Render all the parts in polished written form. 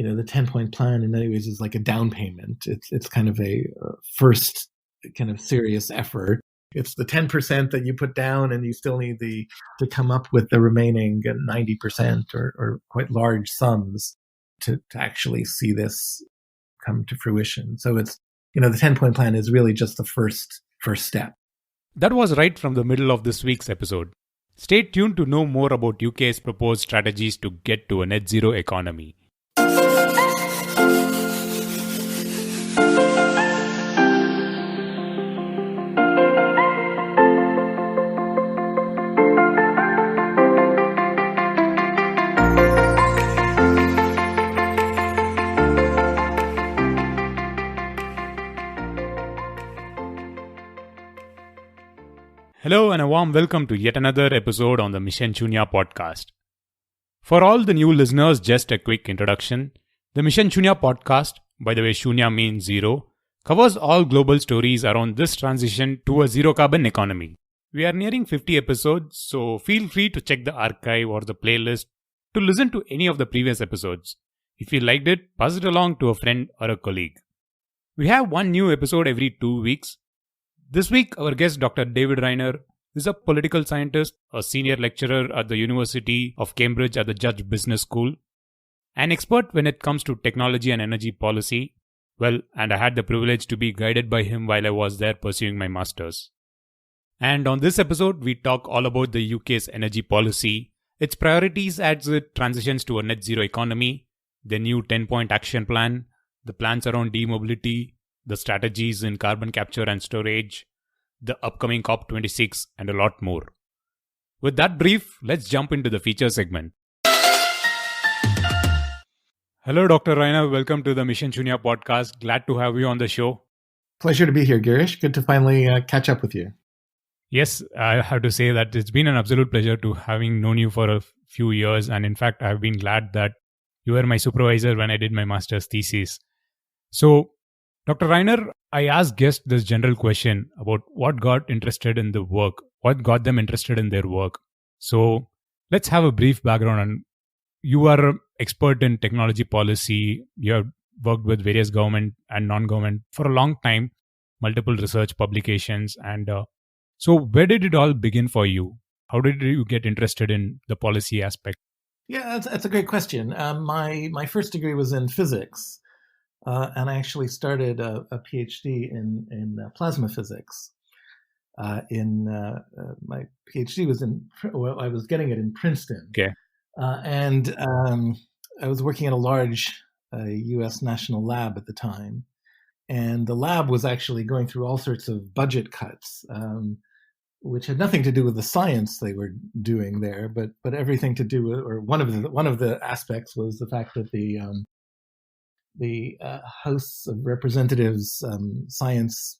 the 10-point plan in many ways is like a down payment. It's kind of a first kind of serious effort. It's the 10% that you put down, and you still need to come up with the remaining 90% or quite large sums to actually see this come to fruition. So it's, the 10-point plan is really just the first step. That was right from the middle of this week's episode. Stay tuned to know more about UK's proposed strategies to get to a net zero economy. Hello and a warm welcome to yet another episode on the Mission Shunya podcast. For all the new listeners, just a quick introduction. The Mission Shunya podcast, by the way Shunya means zero, covers all global stories around this transition to a zero carbon economy. We are nearing 50 episodes, so feel free to check the archive or the playlist to listen to any of the previous episodes. If you liked it, pass it along to a friend or a colleague. We have one new episode every 2 weeks. This week, our guest Dr. David Reiner is a political scientist, a senior lecturer at the University of Cambridge at the Judge Business School, an expert when it comes to technology and energy policy. Well, and I had the privilege to be guided by him while I was there pursuing my master's. And on this episode, we talk all about the UK's energy policy, its priorities as it transitions to a net zero economy, the new 10-point action plan, the plans around e-mobility, the strategies in carbon capture and storage, the upcoming COP26, and a lot more. With that brief, let's jump into the feature segment. Hello, Dr. Reiner. Welcome to the Mission Shunya podcast. Glad to have you on the show. Pleasure to be here, Girish. Good to finally catch up with you. Yes, I have to say that it's been an absolute pleasure to having known you for a few years. And in fact, I've been glad that you were my supervisor when I did my master's thesis. So, Dr. Reiner, I asked guests this general question about what got interested in the work, what got them interested in their work. So let's have a brief background on, you are an expert in technology policy, you have worked with various government and non-government for a long time, multiple research publications. And so where did it all begin for you? How did you get interested in the policy aspect? Yeah, that's a great question. My first degree was in physics. And I actually started a PhD in plasma physics. My PhD was I was getting it in Princeton. Okay. And I was working in a large U.S. national lab at the time. And the lab was actually going through all sorts of budget cuts, which had nothing to do with the science they were doing there, but everything to do with, or one of the aspects was the fact that the House of Representatives Science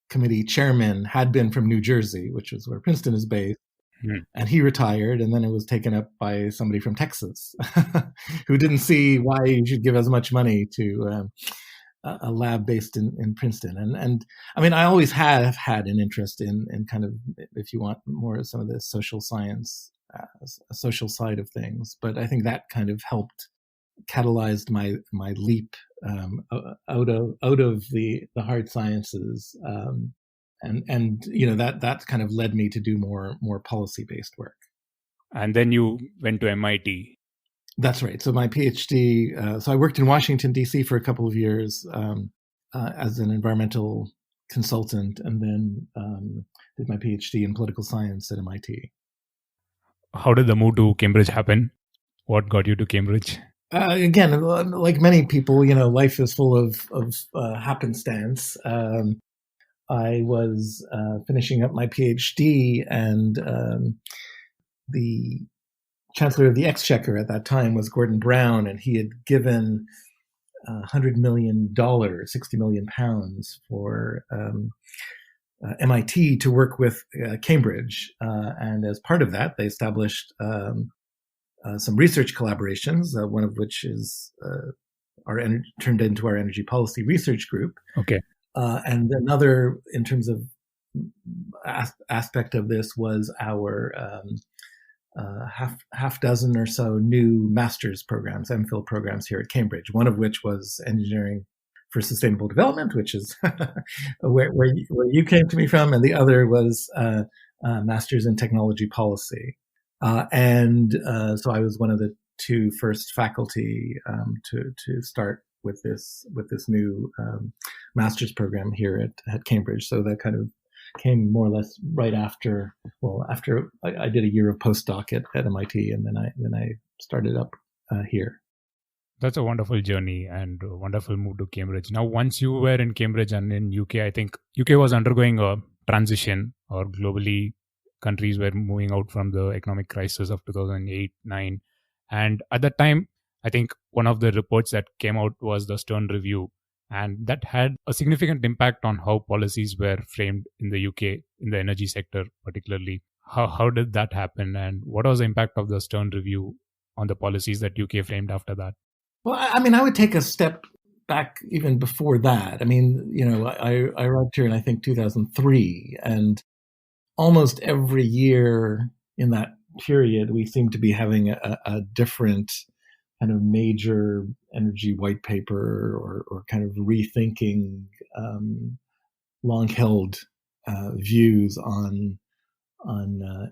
Committee chairman had been from New Jersey, which is where Princeton is based, and he retired, and then it was taken up by somebody from Texas who didn't see why you should give as much money to a lab based in Princeton. And I mean, I always have had an interest in kind of, if you want, more of some of the social science, social side of things, but I think that kind of helped catalyzed my leap out of the hard sciences, and that kind of led me to do more policy based work. And then you went to MIT. That's right. So my PhD. So I worked in Washington D.C. for a couple of years as an environmental consultant, and then did my PhD in political science at MIT. How did the move to Cambridge happen? What got you to Cambridge? Again, like many people, life is full of happenstance. I was finishing up my PhD, and the Chancellor of the Exchequer at that time was Gordon Brown, and he had given $100 million, 60 million pounds for MIT to work with Cambridge. And as part of that, they established some research collaborations, one of which is turned into our energy policy research group. Okay. And another, in terms of aspect of this, was our half dozen or so new master's programs, MPhil programs here at Cambridge. One of which was engineering for sustainable development, which is where you came to me from, and the other was master's in technology policy. So I was one of the two first faculty to start with this new master's program here at Cambridge. So that kind of came more or less right after. Well, after I did a year of postdoc at MIT, and then I started up here. That's a wonderful journey and a wonderful move to Cambridge. Now, once you were in Cambridge and in UK, I think UK was undergoing a transition, or globally countries were moving out from the economic crisis of 2008-9. And at that time, I think one of the reports that came out was the Stern Review. And that had a significant impact on how policies were framed in the UK, in the energy sector particularly. How did that happen? And what was the impact of the Stern Review on the policies that UK framed after that? Well, I mean, I would take a step back even before that. I mean, I arrived here in, I think, 2003, and almost every year in that period, we seem to be having a different kind of major energy white paper or kind of rethinking long-held views on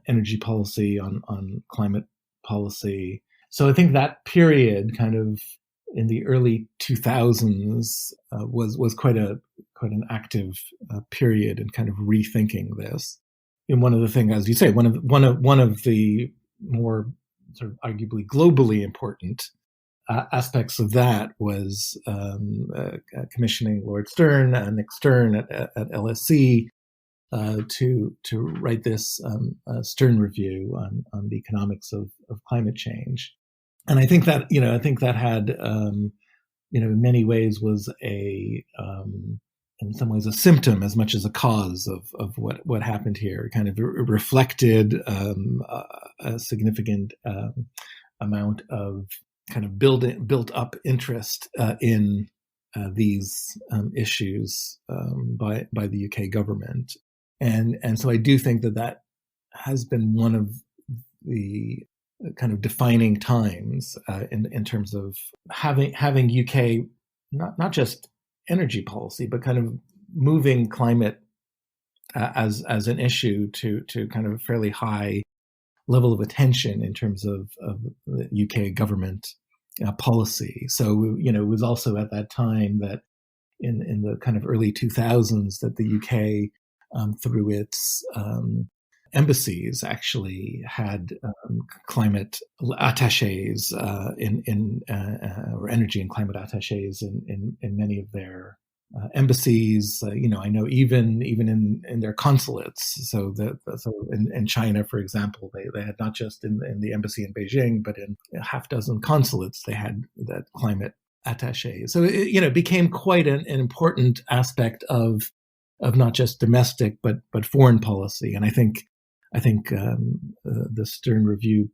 energy policy, on climate policy. So I think that period, kind of in the early 2000s, was quite an active period in kind of rethinking this. And one of the things, as you say, one of the more sort of arguably globally important aspects of that was commissioning Lord Stern, Nick Stern at LSE, to write this Stern Review on the economics of climate change. And I think that had in many ways was in some ways a symptom as much as a cause of what happened here. It kind of reflected a significant amount of kind of built up interest in these issues by the UK government, and so I do think that has been one of the kind of defining times in terms of having UK not just energy policy, but kind of moving climate as an issue to kind of a fairly high level of attention in terms of the UK government policy. So it was also at that time that in the kind of early 2000s that the UK through its embassies actually had climate attaches or energy and climate attaches in many of their embassies. I know even in their consulates. So in China, for example, they had not just in the embassy in Beijing, but in a half dozen consulates they had that climate attache. So it became quite an important aspect of not just domestic but foreign policy. And I think the Stern Review,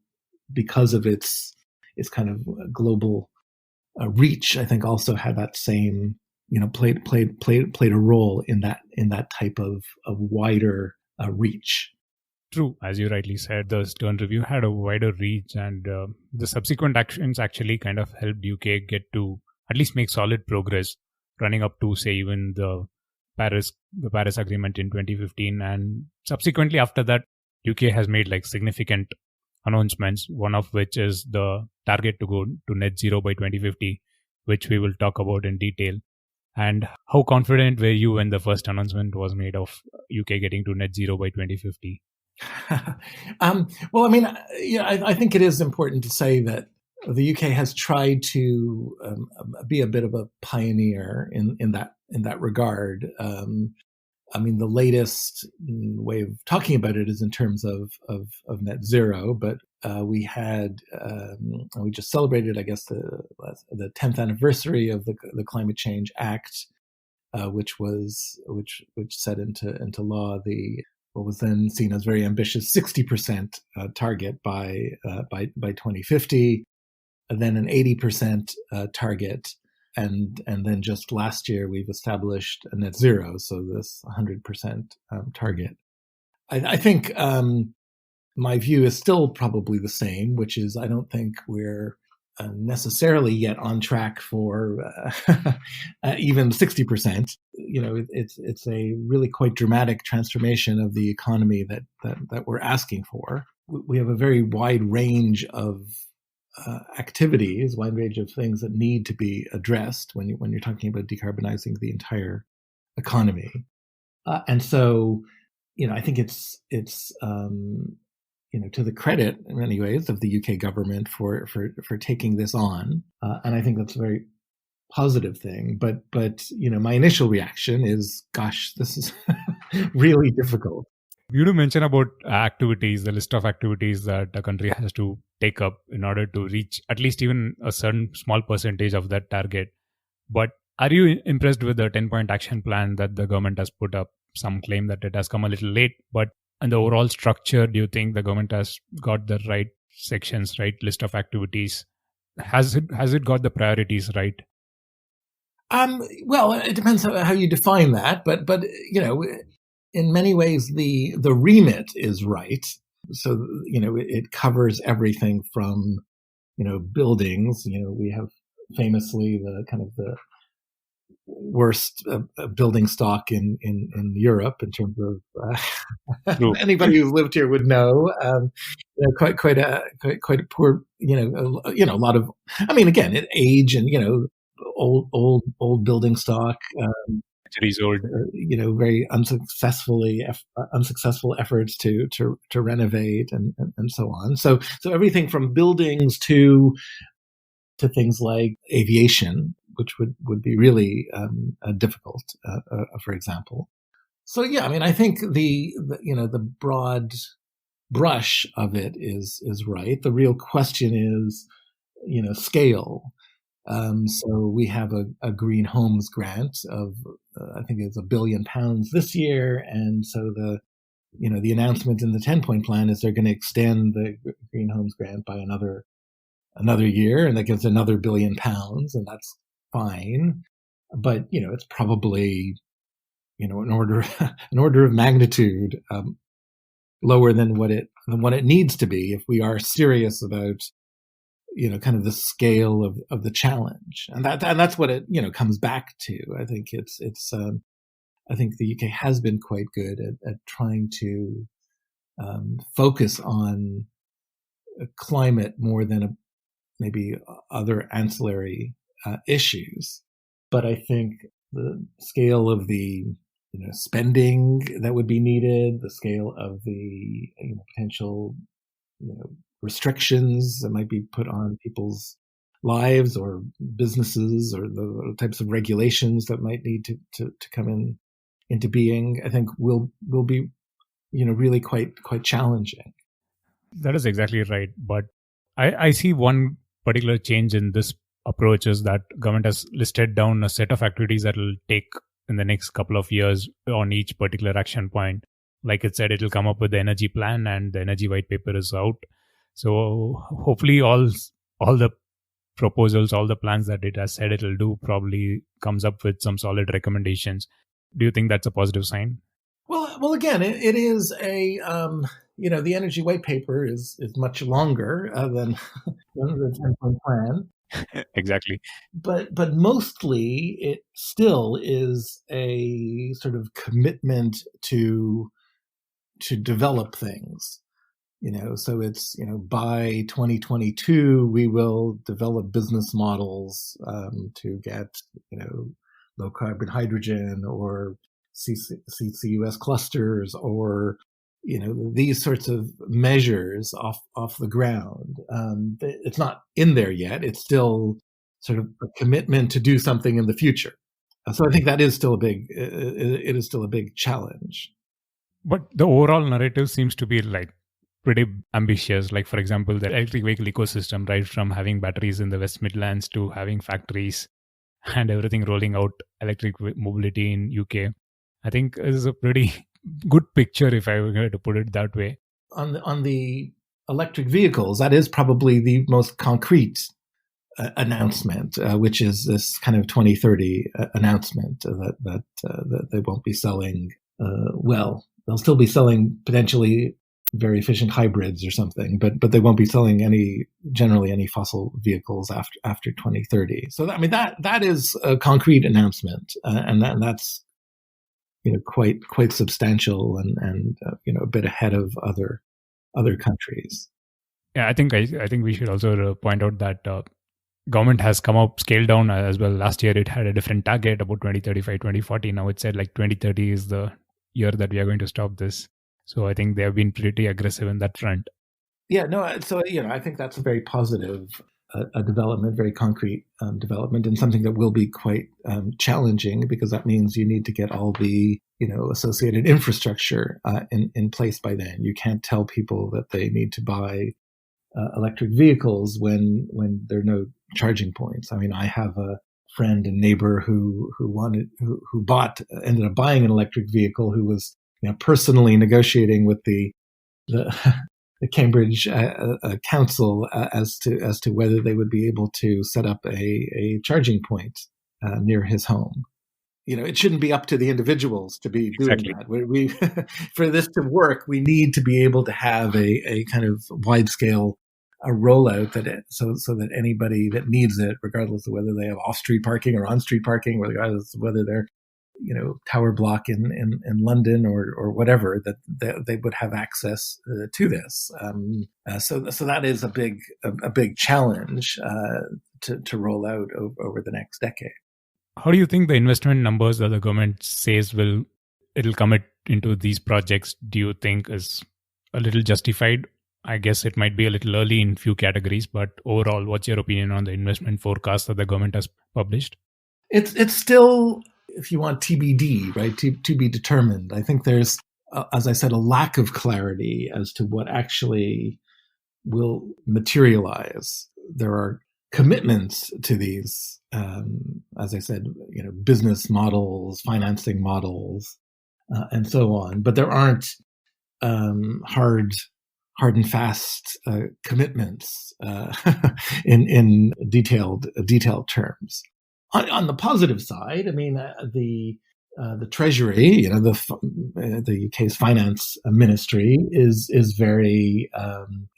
because of its kind of global reach, I think also had that same played a role in that type of wider reach. True, as you rightly said, the Stern Review had a wider reach, and the subsequent actions actually kind of helped UK get to at least make solid progress, running up to, say, even the Paris Agreement in 2015, and subsequently after that, UK has made like significant announcements, one of which is the target to go to net zero by 2050, which we will talk about in detail. And how confident were you when the first announcement was made of UK getting to net zero by 2050? Well, I mean, I think it is important to say that the UK has tried to be a bit of a pioneer in that regard. I mean, the latest way of talking about it is in terms of net zero, but we just celebrated, I guess, the 10th anniversary of the Climate Change Act, which set into law what was then seen as very ambitious 60% target by 2050, and then an 80% target. And then just last year, we've established a net zero, so this 100% target. I think My view is still probably the same, which is I don't think we're necessarily yet on track for even 60%. It's a really quite dramatic transformation of the economy that we're asking for. We have a very wide range of activities, wide range of things that need to be addressed when you're talking about decarbonizing the entire economy. And so, I think it's to the credit, in many ways, of the UK government for taking this on, and I think that's a very positive thing. But my initial reaction is, gosh, this is really difficult. You do mention about activities, the list of activities that a country has to take up in order to reach at least even a certain small percentage of that target. But are you impressed with the 10-point action plan that the government has put up? Some claim that it has come a little late, but in the overall structure, do you think the government has got the right sections, right list of activities? Has it got the priorities right? Well, it depends how you define that, but in many ways the remit is right. So it covers everything from buildings. We have famously the kind of the worst building stock in Europe in terms of anybody who's lived here would know. Quite a poor. A lot of. I mean, again, age and old building stock. Old. Very unsuccessful efforts to renovate and so on. So everything from buildings to things like aviation, which would be really difficult, for example. So yeah, I mean, I think the broad brush of it is right. The real question is, scale. So we have a green homes grant of I think it's £1 billion this year, and so the announcement in the 10-point plan is they're going to extend the green homes grant by another year, and that gives another £1 billion, and that's fine. But it's probably an order of magnitude lower than what it needs to be if we are serious about kind of the scale of the challenge, and that's what it comes back to. I think I think the UK has been quite good at trying to focus on climate more than maybe other ancillary issues, but I think the scale of the spending that would be needed, the scale of the potential restrictions that might be put on people's lives or businesses, or the types of regulations that might need to come into being, I think will be really quite challenging. That is exactly right. But I see one particular change in this approach is that government has listed down a set of activities that will take in the next couple of years on each particular action point. Like it said, it will come up with the energy plan, and the energy white paper is out. So hopefully all the proposals, all the plans that it has said it will do probably comes up with some solid recommendations. Do you think that's a positive sign? Well, again, it is a the energy white paper is much longer than the 10-point plan. Exactly. But mostly it still is a sort of commitment to develop things. So it's, by 2022, we will develop business models to get, low carbon hydrogen or CCUS clusters, or, these sorts of measures off the ground. It's not in there yet. It's still sort of a commitment to do something in the future. So I think that is still it is still a big challenge. But the overall narrative seems to be pretty ambitious. Like, for example, the electric vehicle ecosystem, right from having batteries in the West Midlands to having factories and everything rolling out electric mobility in UK. I think is a pretty good picture, if I were to put it that way. On the electric vehicles, that is probably the most concrete announcement, which is this kind of 2030 announcement that they won't be selling. They'll still be selling potentially very efficient hybrids or something, but they won't be selling generally any fossil vehicles after 2030. So that is a concrete announcement, and that's quite substantial and a bit ahead of other countries. Yeah, I think we should also point out that government has come up scaled down as well. Last year it had a different target about 2035, 2040. Now it said like 2030 is the year that we are going to stop this. So I think they have been pretty aggressive in that front. Yeah, no. So I think that's a very positive a development, very concrete development, and something that will be quite challenging, because that means you need to get all the associated infrastructure in place by then. You can't tell people that they need to buy electric vehicles when there are no charging points. I mean, I have a friend and neighbor who ended up buying an electric vehicle, who was personally negotiating with the Cambridge Council as to whether they would be able to set up a charging point near his home. It shouldn't be up to the individuals to be doing that. We for this to work, we need to be able to have a kind of wide scale rollout so that anybody that needs it, regardless of whether they have off-street parking or on-street parking, regardless of whether they're tower block in London or whatever, that they would have access to this. So that is a big challenge to roll out over the next decade. How do you think the investment numbers that the government says it'll commit into these projects, do you think is a little justified? I guess it might be a little early in few categories, but overall, what's your opinion on the investment forecast that the government has published? It's still, if you want, TBD, right? To be determined. I think there's, as I said, a lack of clarity as to what actually will materialize. There are commitments to these, as I said, business models, financing models, and so on. But there aren't hard and fast commitments in detailed terms. On the positive side, I mean, the Treasury, the UK's finance ministry is very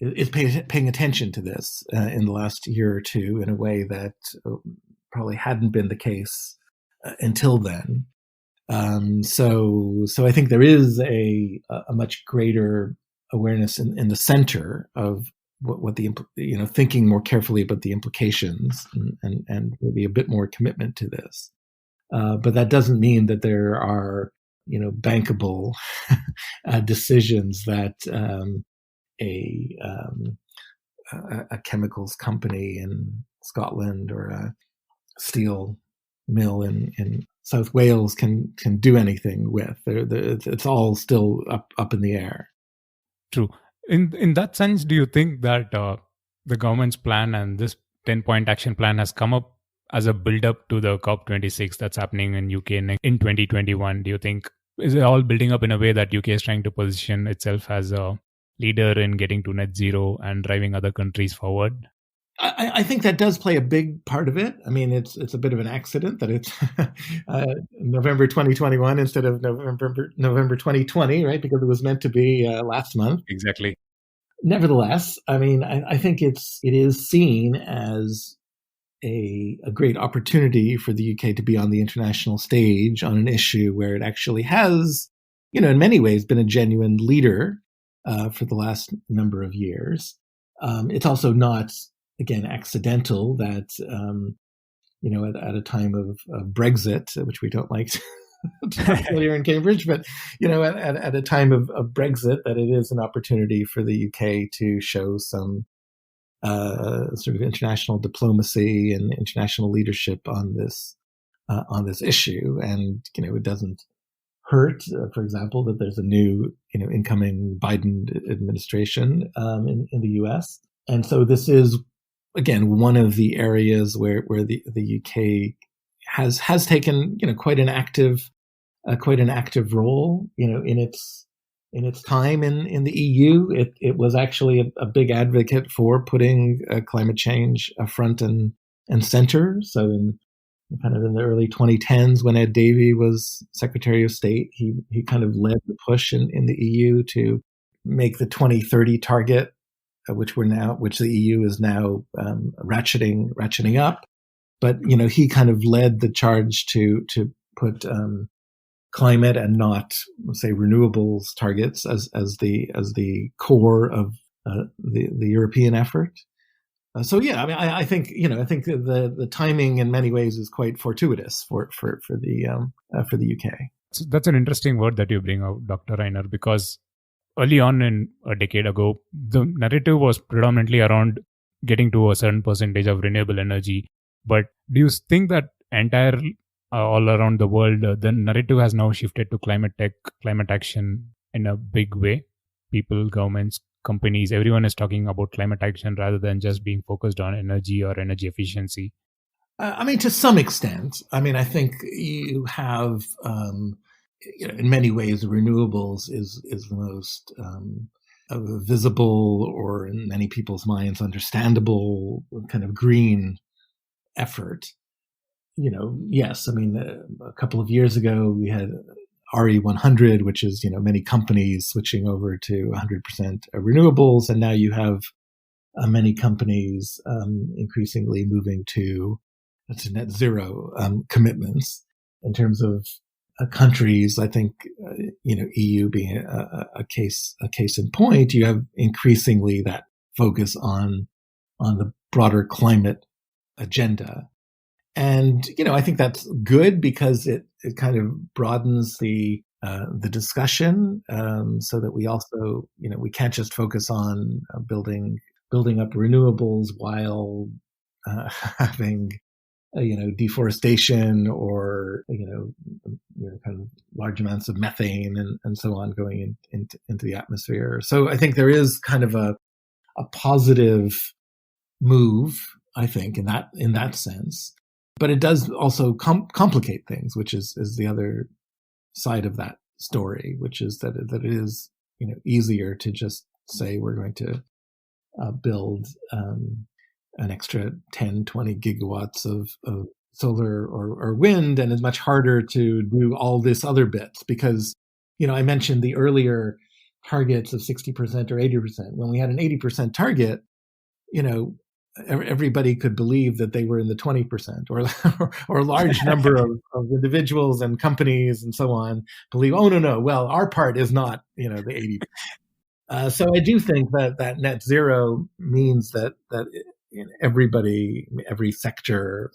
is paying attention to this in the last year or two in a way that probably hadn't been the case until then. So I think there is a much greater awareness in the center of what the thinking more carefully about the implications and maybe a bit more commitment to this. But that doesn't mean that there are bankable decisions that a chemicals company in Scotland or a steel mill in South Wales can do anything with. It's all still up in the air. True. In that sense, do you think that the government's plan and this 10-point action plan has come up as a build-up to the COP26 that's happening in UK in 2021? Do you think, is it all building up in a way that UK is trying to position itself as a leader in getting to net zero and driving other countries forward? I think that does play a big part of it. I mean, it's a bit of an accident that it's November 2021 instead of November 2020, right? Because it was meant to be last month. Exactly. Nevertheless, I mean, I think it is seen as a great opportunity for the UK to be on the international stage on an issue where it actually has, in many ways, been a genuine leader for the last number of years. It's also not, again, accidental that, at a time of Brexit, which we don't like to talk about here in Cambridge, but, at a time of Brexit, that it is an opportunity for the UK to show some sort of international diplomacy and international leadership on this issue. And, it doesn't hurt, for example, that there's a new, incoming Biden administration in the US. And so this is, again, one of the areas where the UK has taken quite an active role in its time in the EU. It was actually a big advocate for putting climate change front and center. So in the early 2010s, when Ed Davey was Secretary of State, he kind of led the push in the EU to make the 2030 target, which the EU is now ratcheting up. But he kind of led the charge to put climate and not, say, renewables targets as the core of the European effort. So yeah, I mean, I think the timing in many ways is quite fortuitous for the UK. So that's an interesting word that you bring out, Dr. Reiner, because early on in a decade ago, the narrative was predominantly around getting to a certain percentage of renewable energy. But do you think that all around the world, the narrative has now shifted to climate tech, climate action in a big way? People, governments, companies, everyone is talking about climate action rather than just being focused on energy or energy efficiency. I mean, to some extent. I mean, I think you have, in many ways, renewables is the most visible, or in many people's minds, understandable kind of green effort. Yes, I mean, a couple of years ago we had RE100, which is, many companies switching over to 100% renewables. And now you have many companies increasingly moving to net zero commitments. In terms of countries, I think, EU being a case in point, you have increasingly that focus on the broader climate agenda. And, I think that's good because it kind of broadens the discussion, so that we also, we can't just focus on building up renewables while having, deforestation or, kind of large amounts of methane and so on going into the atmosphere. So I think there is kind of a positive move, I think, in that sense. But it does also complicate things, which is the other side of that story, which is that it is, easier to just say we're going to build an extra 10, 20 gigawatts of solar or wind, and it's much harder to do all this other bits because, I mentioned the earlier targets of 60% or 80%. When we had an 80% target, everybody could believe that they were in the 20%, or a large number of individuals and companies and so on believe, oh, no, well, our part is not, the 80%. So I do think that net zero means that everybody, every sector,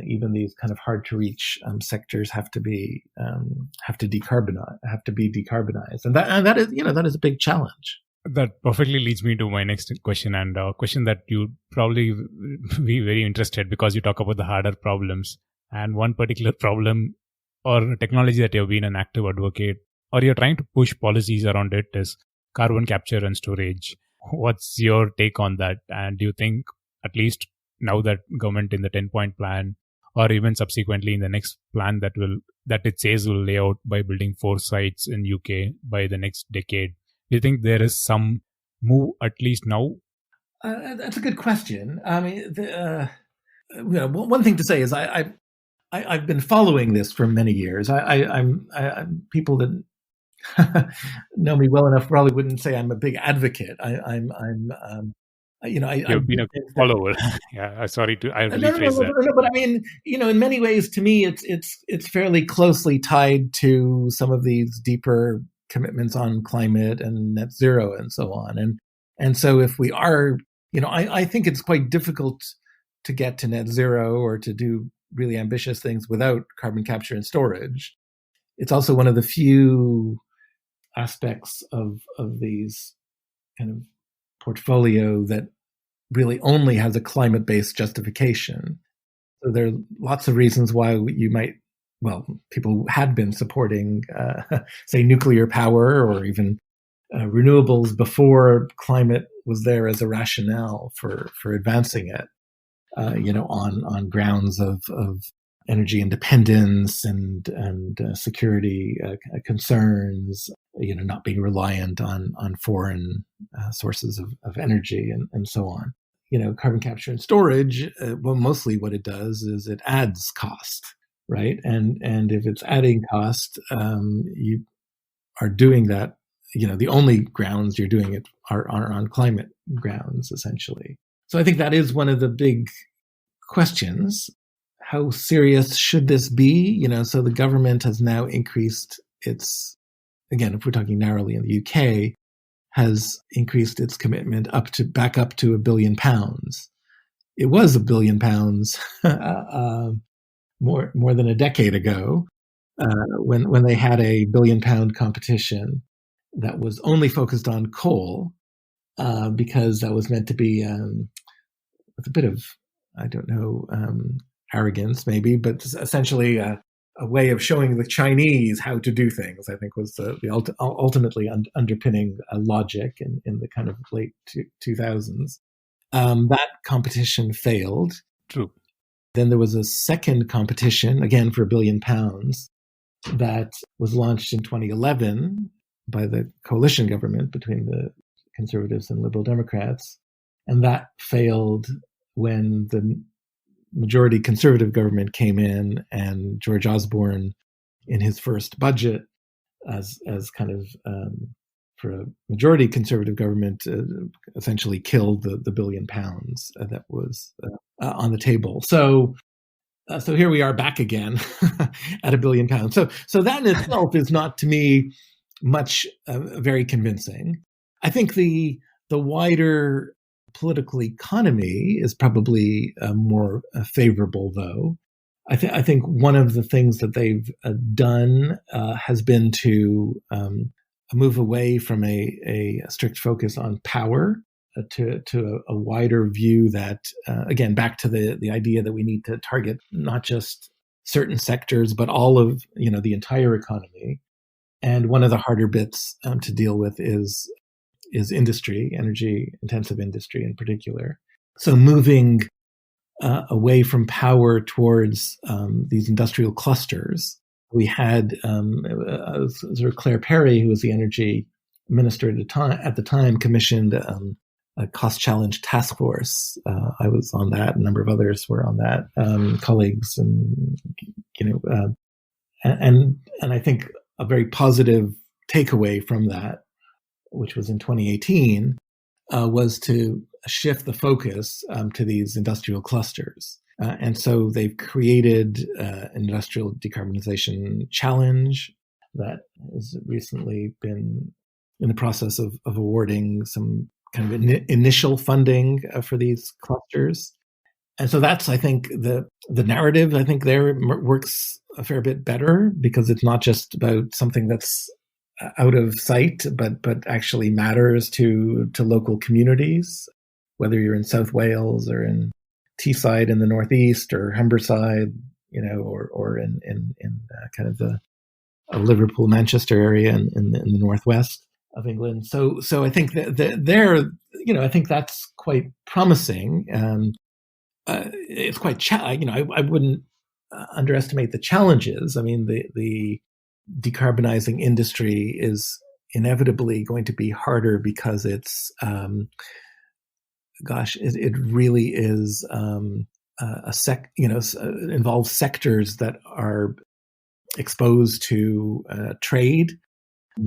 even these kind of hard to reach sectors have to be decarbonized, and that is a big challenge. That perfectly leads me to my next question, and a question that you probably be very interested, because you talk about the harder problems. And one particular problem or technology that you've been an active advocate, or you're trying to push policies around it, is carbon capture and storage. What's your take on that? And do you think, at least now that government in the 10-point plan, or even subsequently in the next plan that it says will lay out by building 4 sites in UK by the next decade, do you think there is some move, at least now? That's a good question. I mean, one thing to say is I've been following this for many years. I'm people that know me well enough probably wouldn't say I'm a big advocate. You've been a follower. Yeah, sorry to I really phrase that. No, but I mean, in many ways, to me, it's fairly closely tied to some of these deeper commitments on climate and net zero and so on. And so if we are, I think it's quite difficult to get to net zero or to do really ambitious things without carbon capture and storage. It's also one of the few aspects of these kind of portfolio that really only has a climate-based justification. So there are lots of reasons why people had been supporting, say, nuclear power or even renewables before climate was there as a rationale for advancing it, on grounds of energy independence and security concerns, not being reliant on foreign sources of energy and so on. Carbon capture and storage, mostly what it does is it adds cost. Right. And if it's adding cost, you are doing that the only grounds you're doing it are on climate grounds, essentially. So I think that is one of the big questions. How serious should this be? So the government has now increased its, again, if we're talking narrowly in the UK, has increased its commitment back up to £1 billion. It was £1 billion more than a decade ago, when they had a £1 billion competition that was only focused on coal, because that was meant to be with a bit of, I don't know, arrogance maybe, but essentially a way of showing the Chinese how to do things, I think, was the ultimately underpinning logic in the kind of late 2000s. That competition failed. True. Then there was a second competition, again for £1 billion, that was launched in 2011 by the coalition government between the Conservatives and Liberal Democrats. And that failed when the majority Conservative government came in, and George Osborne, in his first budget, as kind of for a majority Conservative government, essentially killed the £1 billion that was on the table. So here we are back again at £1 billion. So that in itself is not, to me, much very convincing. I think the wider political economy is probably more favorable, though. I think one of the things that they've done has been to move away from a strict focus on power to a wider view that, again, back to the idea that we need to target not just certain sectors, but all of the entire economy. And one of the harder bits to deal with is industry, energy-intensive industry in particular. So moving away from power towards these industrial clusters. We had Claire Perry, who was the energy minister at the time, commissioned a cost challenge task force. I was on that. A number of others were on that, colleagues, and and I think a very positive takeaway from that, which was in 2018, was to shift the focus to these industrial clusters. And so they've created an industrial decarbonization challenge that has recently been in the process of awarding some kind of initial funding for these clusters. And so that's, I think, the narrative, I think, there works a fair bit better, because it's not just about something that's out of sight, but actually matters to local communities, whether you're in South Wales or in Teesside in the northeast, or Humberside, or in kind of the Liverpool, Manchester area in the northwest of England. So I think that there, I think that's quite promising. It's quite I wouldn't underestimate the challenges. I mean, the decarbonizing industry is inevitably going to be harder, because it's it really is it involves sectors that are exposed to trade.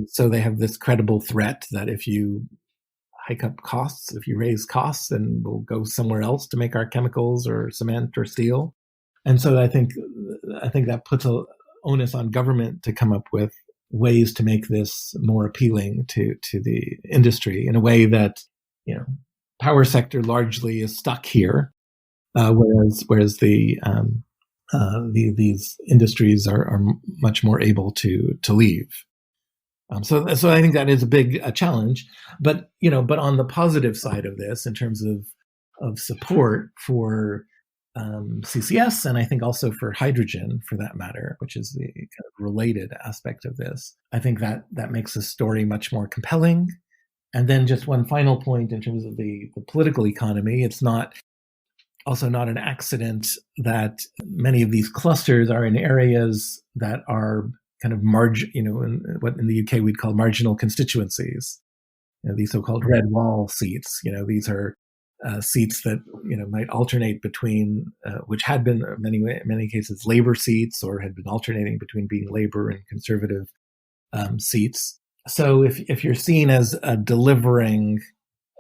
So they have this credible threat that if you hike up costs, if you raise costs, then we'll go somewhere else to make our chemicals or cement or steel. And so I think that puts a onus on government to come up with ways to make this more appealing to the industry, in a way that, power sector largely is stuck here, whereas these industries are much more able to leave. So I think that is a big challenge. But on the positive side of this, in terms of support for CCS, and I think also for hydrogen, for that matter, which is the kind of related aspect of this, I think that makes the story much more compelling. And then just one final point in terms of the political economy, it's also not an accident that many of these clusters are in areas that are kind of what in the UK we'd call marginal constituencies. These so-called red wall seats. These are seats that might alternate between, which had been in many cases Labour seats, or had been alternating between being Labour and Conservative seats. So if you're seen as delivering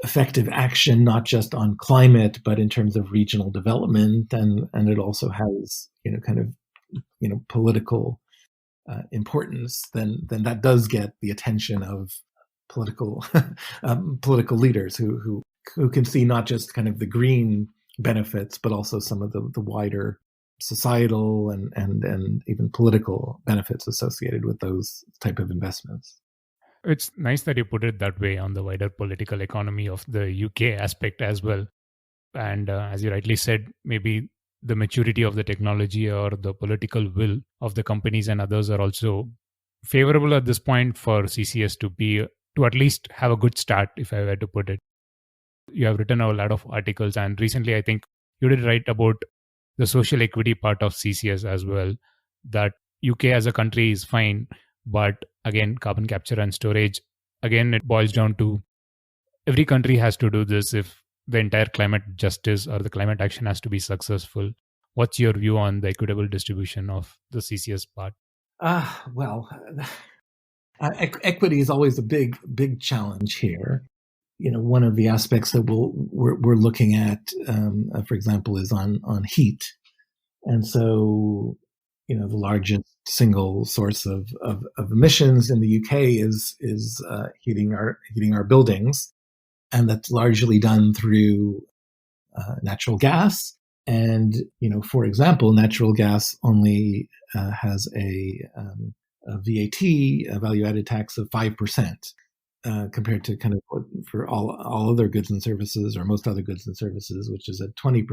effective action, not just on climate, but in terms of regional development, and it also has kind of political importance, then that does get the attention of political political leaders who can see not just kind of the green benefits, but also some of the wider societal and even political benefits associated with those type of investments. It's nice that you put it that way on the wider political economy of the UK aspect as well. And as you rightly said, maybe the maturity of the technology or the political will of the companies and others are also favorable at this point for CCS to at least have a good start, if I were to put it. You have written a lot of articles, and recently I think you did write about the social equity part of CCS as well, that UK as a country is fine, but again, carbon capture and storage, again, it boils down to every country has to do this if the entire climate justice or the climate action has to be successful. What's your view on the equitable distribution of the CCS part? Well, equity is always a big challenge here. One of the aspects that we're looking at, for example, is on heat, and so the largest single source of emissions in the UK is heating our buildings, and that's largely done through natural gas. And for example, natural gas only has a VAT, a value-added tax of 5%, compared to kind of for all other goods and services, or most other goods and services, which is at 20%.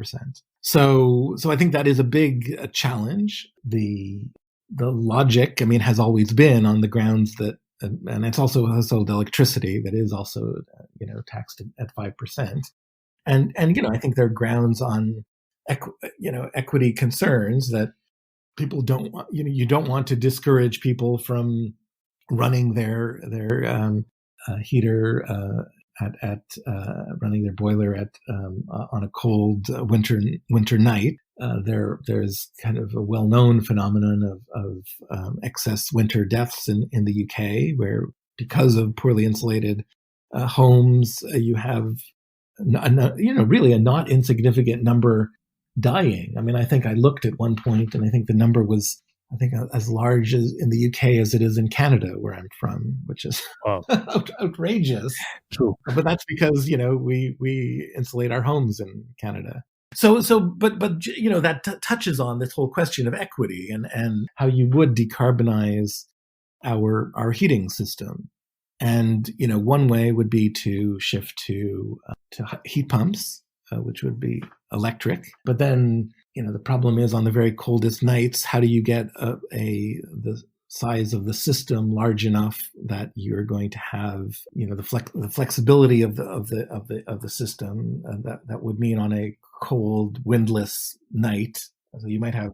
So I think that is a big challenge. The logic, has always been on the grounds that, and it's also household electricity that is also taxed at 5%. And I think there are grounds on equity concerns that people don't want, you don't want to discourage people from running their heater at running their boiler at on a cold winter night. There's kind of a well-known phenomenon of excess winter deaths in the UK, where because of poorly insulated homes, you have really a not insignificant number dying. I think I looked at one point, and I think the number was, as large as in the UK as it is in Canada, where I'm from, which is Wow. outrageous. True. But that's because we insulate our homes in Canada. But that touches on this whole question of equity and how you would decarbonize our heating system. And one way would be to shift to heat pumps, which would be electric. But then the problem is, on the very coldest nights, how do you get the size of the system large enough that you're going to have the flexibility of the system that would mean on a cold, windless night. So you might have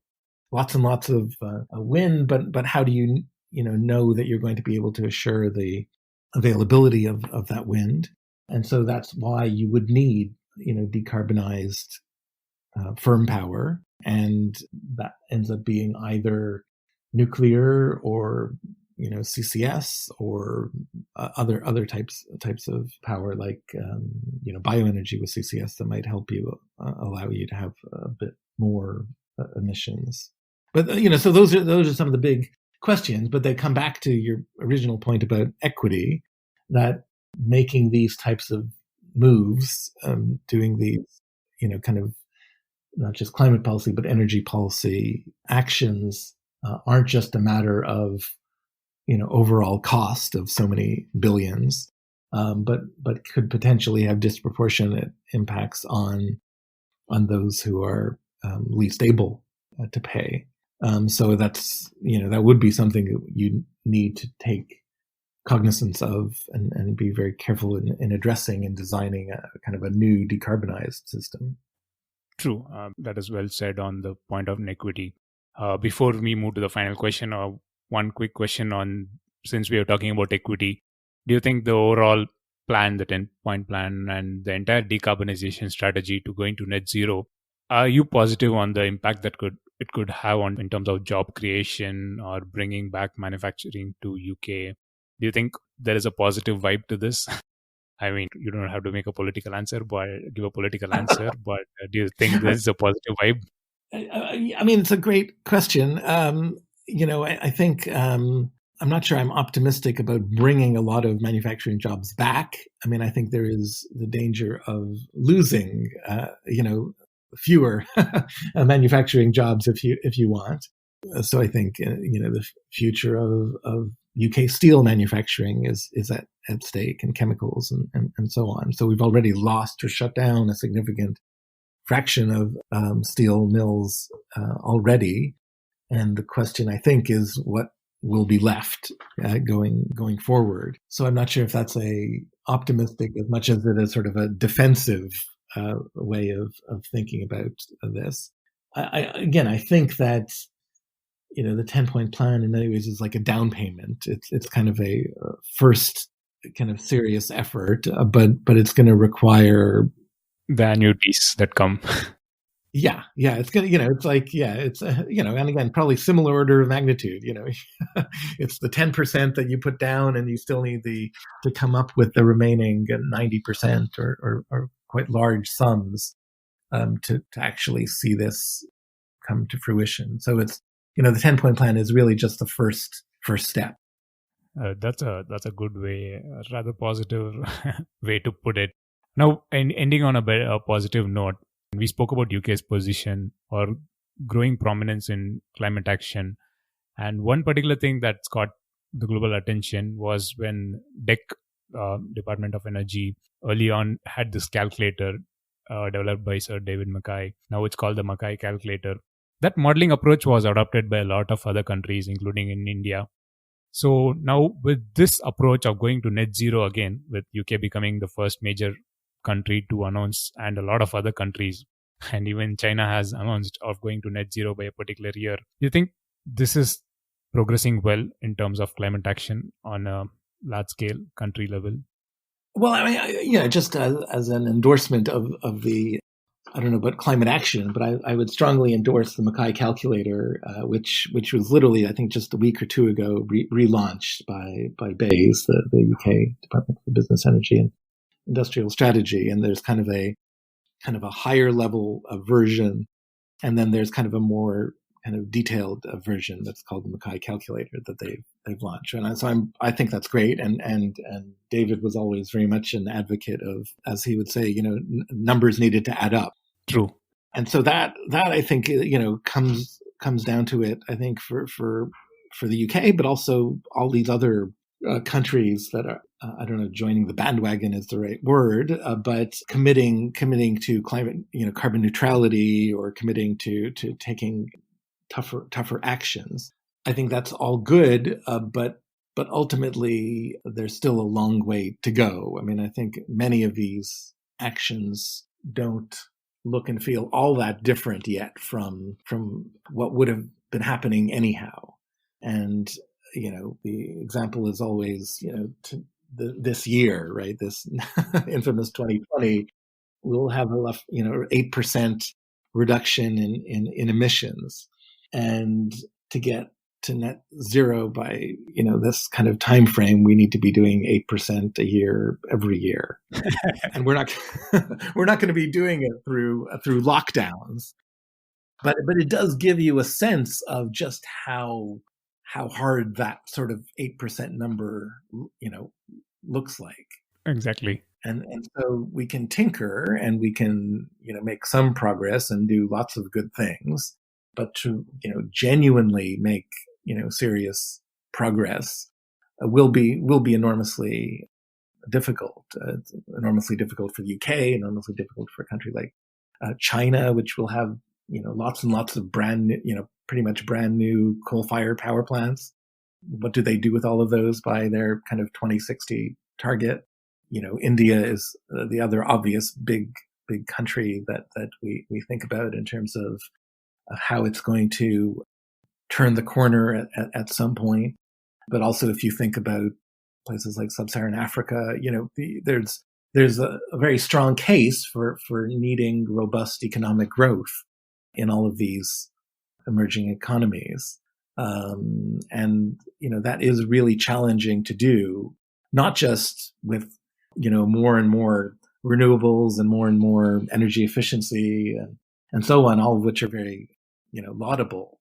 lots and lots of wind, but how do you know that you're going to be able to assure the availability of that wind? And so that's why you would need decarbonized firm power, and that ends up being either nuclear or CCS or other types of power, like bioenergy with CCS, that might help you allow you to have a bit more emissions. But so those are some of the big questions, but they come back to your original point about equity, that making these types of moves, doing these kind of not just climate policy but energy policy actions, aren't just a matter of overall cost of so many billions, but could potentially have disproportionate impacts on those who are least able to pay. So that's that would be something that you need to take cognizance of and be very careful in addressing and designing a kind of a new decarbonized system. True. That is well said on the point of inequity. Before we move to the final question, one quick question on, since we are talking about equity, do you think the overall plan, the 10-point plan, and the entire decarbonization strategy to going to net zero, are you positive on the impact that it could have on in terms of job creation or bringing back manufacturing to UK? Do you think there is a positive vibe to this? I mean, you don't have to make a political answer, but give a political answer. But do you think there's a positive vibe? I mean, it's a great question. I think I'm not sure I'm optimistic about bringing a lot of manufacturing jobs back. I mean, I think there is the danger of losing, fewer manufacturing jobs if you want. So I think the future of UK steel manufacturing is at stake, and chemicals and so on. So we've already lost or shut down a significant fraction of steel mills already. And the question, I think, is what will be left going forward. So I'm not sure if that's a optimistic as much as it is sort of a defensive way of thinking about this. I think that the 10-point plan in many ways is like a down payment. It's kind of a first kind of serious effort, but it's going to require the annuities that come. Yeah, it's gonna, it's like, it's and again, probably similar order of magnitude. It's the 10% that you put down, and you still need to come up with the remaining 90% or quite large sums to actually see this come to fruition. So it's the 10-point plan is really just the first step. That's a good way, a rather positive way to put it. Now, ending on a positive note, we spoke about UK's position or growing prominence in climate action. And one particular thing that's got the global attention was when Department of Energy, early on had this calculator developed by Sir David Mackay. Now it's called the Mackay calculator. That modeling approach was adopted by a lot of other countries, including in India. So now with this approach of going to net zero again, with UK becoming the first major country to announce, and a lot of other countries, and even China has announced of going to net zero by a particular year. Do you think this is progressing well in terms of climate action on a large scale country level? Well, I mean, just as an endorsement of the, I don't know about climate action, but I would strongly endorse the Mackay calculator, which was literally, I think, just a week or two ago relaunched by BEIS, the UK Department for Business, Energy and Industrial Strategy. And there's kind of a higher level of version, and then there's kind of a more kind of detailed version that's called the Mackay calculator that they've launched. And so I think that's great. And David was always very much an advocate of, as he would say, numbers needed to add up. True. And so that I think comes down to it. I think for the UK, but also all these other countries that are, I don't know, joining the bandwagon is the right word, but committing to climate, carbon neutrality, or committing to taking tougher actions. I think that's all good, but ultimately there's still a long way to go. I mean, I think many of these actions don't look and feel all that different yet from what would have been happening anyhow. And the example is always, this year, right? This infamous 2020, we'll have 8% reduction in emissions, and to get to net zero by this kind of time frame, we need to be doing 8% a year every year, and we're not going to be doing it through lockdowns. But it does give you a sense of just how hard that sort of 8% number, looks like. Exactly. And so we can tinker, and we can, make some progress and do lots of good things, but to, genuinely make, serious progress will be enormously difficult. It's enormously difficult for the UK, enormously difficult for a country like China, which will have, lots and lots of brand new, pretty much brand new coal-fired power plants. What do they do with all of those by their kind of 2060 target? India is the other obvious big country that we think about in terms of how it's going to turn the corner at some point. But also, if you think about places like sub-Saharan Africa, there's a very strong case for needing robust economic growth in all of these emerging economies. And, that is really challenging to do, not just with, more and more renewables and more energy efficiency and so on, all of which are very, laudable.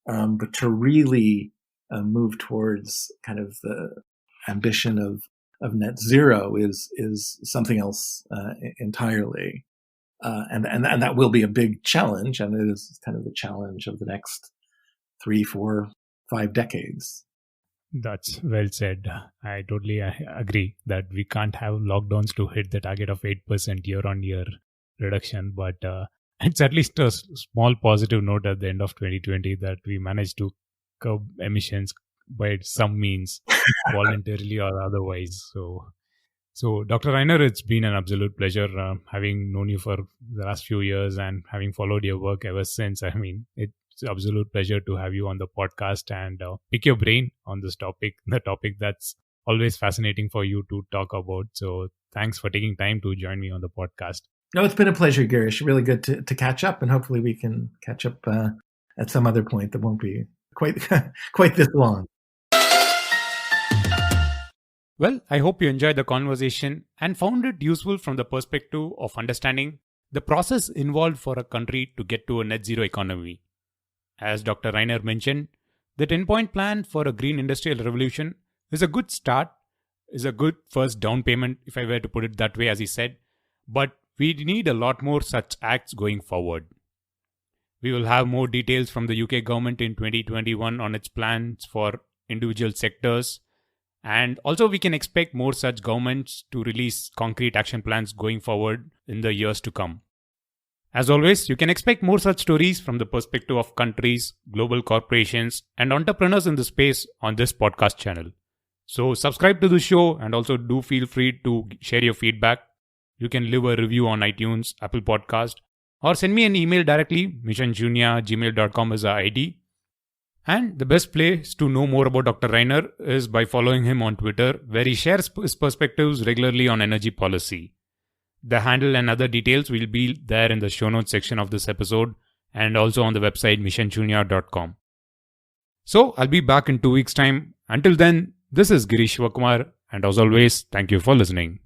But to really move towards kind of the ambition of net zero is something else entirely. And that will be a big challenge, and it is kind of the challenge of the next 3, 4, 5 decades. That's well said. I totally agree that we can't have lockdowns to hit the target of 8% year-on-year reduction, but it's at least a small positive note at the end of 2020 that we managed to curb emissions by some means, voluntarily or otherwise. So, Dr. Reiner, it's been an absolute pleasure having known you for the last few years and having followed your work ever since. I mean, it's an absolute pleasure to have you on the podcast and pick your brain on this topic, the topic that's always fascinating for you to talk about. So thanks for taking time to join me on the podcast. No, it's been a pleasure, Girish. Really good to catch up, and hopefully we can catch up at some other point that won't be quite this long. Well, I hope you enjoyed the conversation and found it useful from the perspective of understanding the process involved for a country to get to a net zero economy. As Dr. Reiner mentioned, the 10-point plan for a green industrial revolution is a good start, is a good first down payment, if I were to put it that way, as he said, but we need a lot more such acts going forward. We will have more details from the UK government in 2021 on its plans for individual sectors. And also we can expect more such governments to release concrete action plans going forward in the years to come. As always, you can expect more such stories from the perspective of countries, global corporations, and entrepreneurs in the space on this podcast channel. So subscribe to the show and also do feel free to share your feedback. You can leave a review on iTunes, Apple Podcast, or send me an email directly. missionjunior@gmail.com is our ID. And the best place to know more about Dr. Reiner is by following him on Twitter, where he shares his perspectives regularly on energy policy. The handle and other details will be there in the show notes section of this episode and also on the website missionjunior.com. So I'll be back in 2 weeks' time. Until then, this is Girish Shivakumar, and as always, thank you for listening.